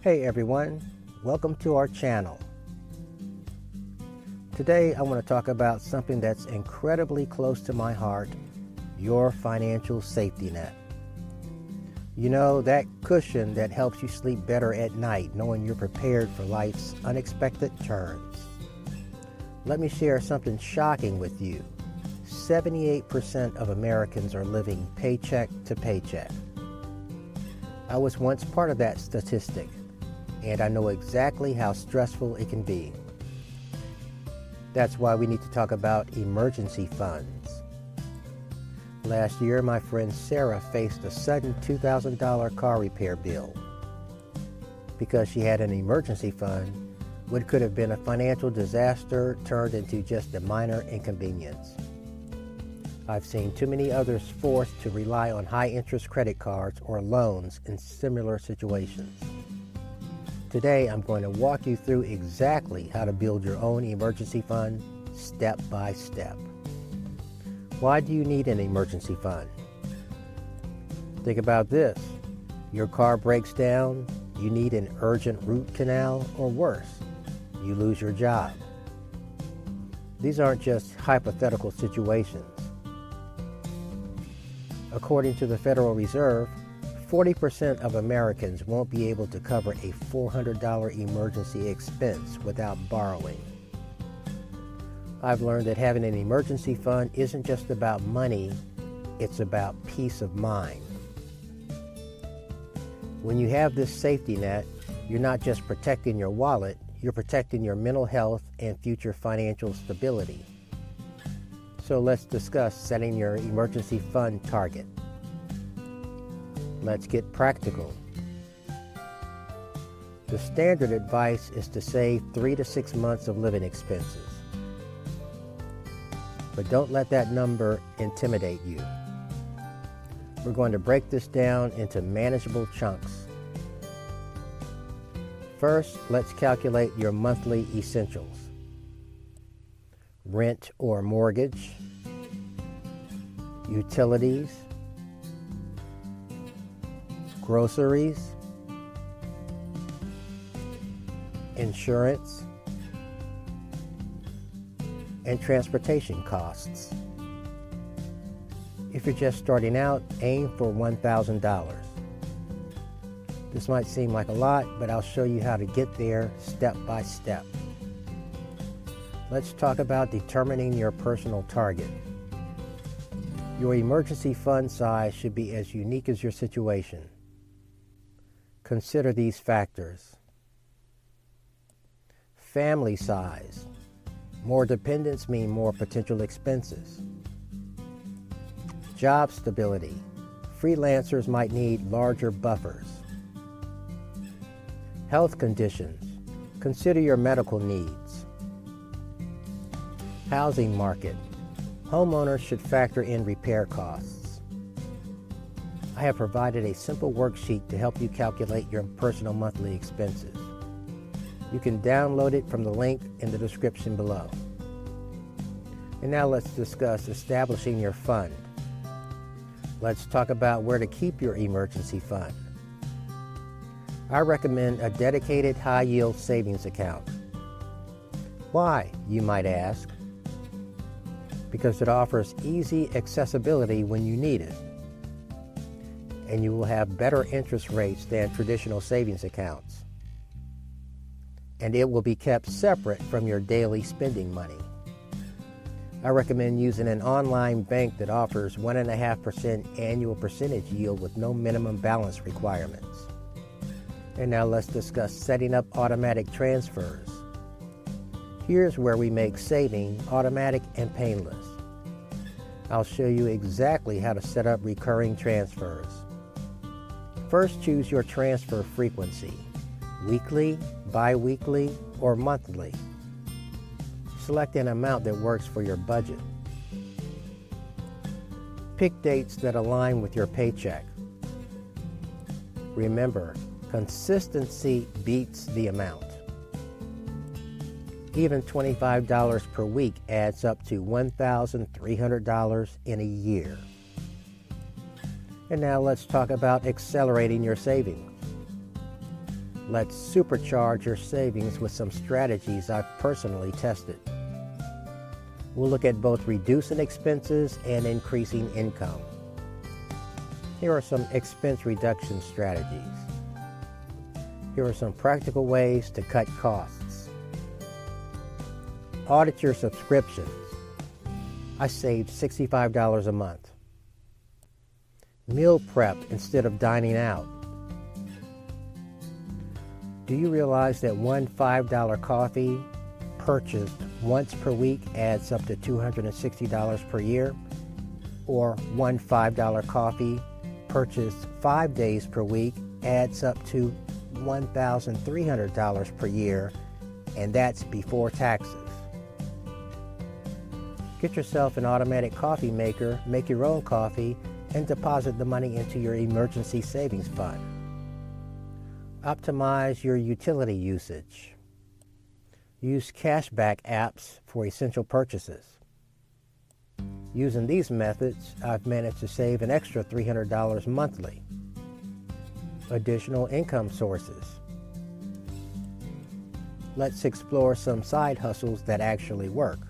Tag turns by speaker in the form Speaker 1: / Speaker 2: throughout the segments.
Speaker 1: Hey everyone, welcome to our channel. Today I want to talk about something that's incredibly close to my heart, your financial safety net. You know, that cushion that helps you sleep better at night knowing you're prepared for life's unexpected turns. Let me share something shocking with you. 78% of Americans are living paycheck to paycheck. I was once part of that statistic, and I know exactly how stressful it can be. That's why we need to talk about emergency funds. Last year, my friend Sarah faced a sudden $2,000 car repair bill. Because she had an emergency fund, what could have been a financial disaster turned into just a minor inconvenience. I've seen too many others forced to rely on high-interest credit cards or loans in similar situations. Today, I'm going to walk you through exactly how to build your own emergency fund step by step. Why do you need an emergency fund? Think about this. Your car breaks down, you need an urgent root canal, or worse, you lose your job. These aren't just hypothetical situations. According to the Federal Reserve, 40% of Americans won't be able to cover a $400 emergency expense without borrowing. I've learned that having an emergency fund isn't just about money, it's about peace of mind. When you have this safety net, you're not just protecting your wallet, you're protecting your mental health and future financial stability. So let's discuss setting your emergency fund target. Let's get practical. The standard advice is to save 3 to 6 months of living expenses. But don't let that number intimidate you. We're going to break this down into manageable chunks. First, let's calculate your monthly essentials. Rent or mortgage, utilities, groceries, insurance, and transportation costs. If you're just starting out, aim for $1,000. This might seem like a lot, but I'll show you how to get there step by step. Let's talk about determining your personal target. Your emergency fund size should be as unique as your situation. Consider these factors. Family size. More dependents mean more potential expenses. Job stability. Freelancers might need larger buffers. Health conditions. Consider your medical needs. Housing market. Homeowners should factor in repair costs. I have provided a simple worksheet to help you calculate your personal monthly expenses. You can download it from the link in the description below. And now let's discuss establishing your fund. Let's talk about where to keep your emergency fund. I recommend a dedicated high-yield savings account. Why, you might ask? Because it offers easy accessibility when you need it. And you will have better interest rates than traditional savings accounts. And it will be kept separate from your daily spending money. I recommend using an online bank that offers 1.5% annual percentage yield with no minimum balance requirements. And now let's discuss setting up automatic transfers. Here's where we make saving automatic and painless. I'll show you exactly how to set up recurring transfers. First, choose your transfer frequency. Weekly, bi-weekly, or monthly. Select an amount that works for your budget. Pick dates that align with your paycheck. Remember, consistency beats the amount. Even $25 per week adds up to $1,300 in a year. And now let's talk about accelerating your savings. Let's supercharge your savings with some strategies I've personally tested. We'll look at both reducing expenses and increasing income. Here are some expense reduction strategies. Here are some practical ways to cut costs. Audit your subscriptions. I saved $65 a month. Meal prep instead of dining out. Do you realize that one $5 coffee purchased once per week adds up to $260 per year? Or one $5 coffee purchased 5 days per week adds up to $1,300 per year, and that's before taxes. Get yourself an automatic coffee maker, make your own coffee, and deposit the money into your emergency savings fund. Optimize your utility usage. Use cashback apps for essential purchases. Using these methods, I've managed to save an extra $300 monthly. Additional income sources. Let's explore some side hustles that actually work.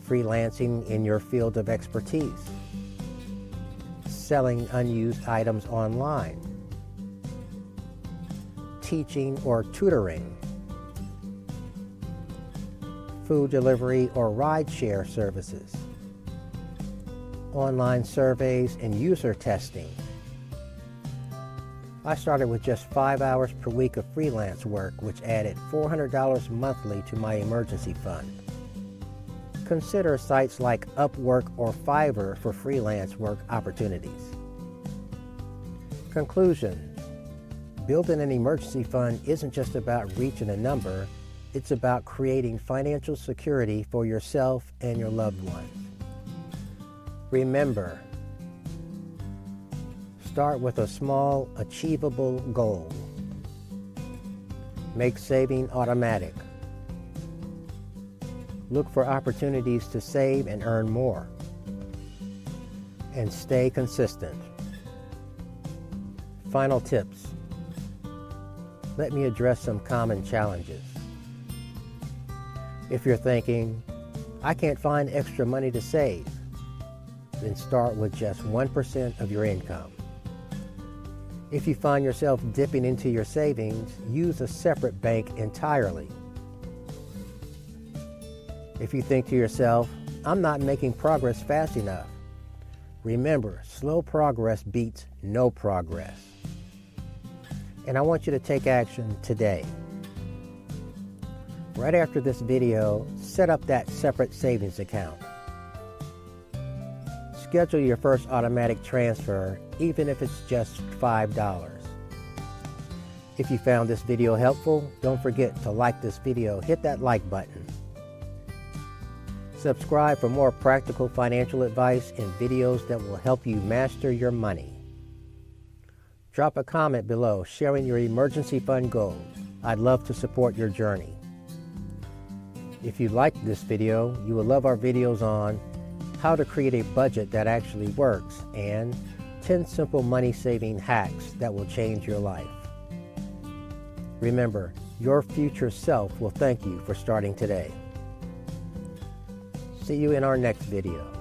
Speaker 1: Freelancing in your field of expertise. Selling unused items online. Teaching or tutoring. Food delivery or ride-share services. Online surveys and user testing. I started with just 5 hours per week of freelance work, which added $400 monthly to my emergency fund. Consider sites like Upwork or Fiverr for freelance work opportunities. Conclusion: building an emergency fund isn't just about reaching a number, it's about creating financial security for yourself and your loved ones. Remember, start with a small, achievable goal. Make saving automatic. Look for opportunities to save and earn more. And stay consistent. Final tips. Let me address some common challenges. If you're thinking, I can't find extra money to save, then start with just 1% of your income. If you find yourself dipping into your savings, use a separate bank entirely. If you think to yourself, I'm not making progress fast enough, remember, slow progress beats no progress. And I want you to take action today. Right after this video, set up that separate savings account. Schedule your first automatic transfer, even if it's just $5. If you found this video helpful, don't forget to like this video. Hit that like button. Subscribe for more practical financial advice and videos that will help you master your money. Drop a comment below sharing your emergency fund goals. I'd love to support your journey. If you liked this video, you will love our videos on how to create a budget that actually works and 10 simple money-saving hacks that will change your life. Remember, your future self will thank you for starting today. See you in our next video.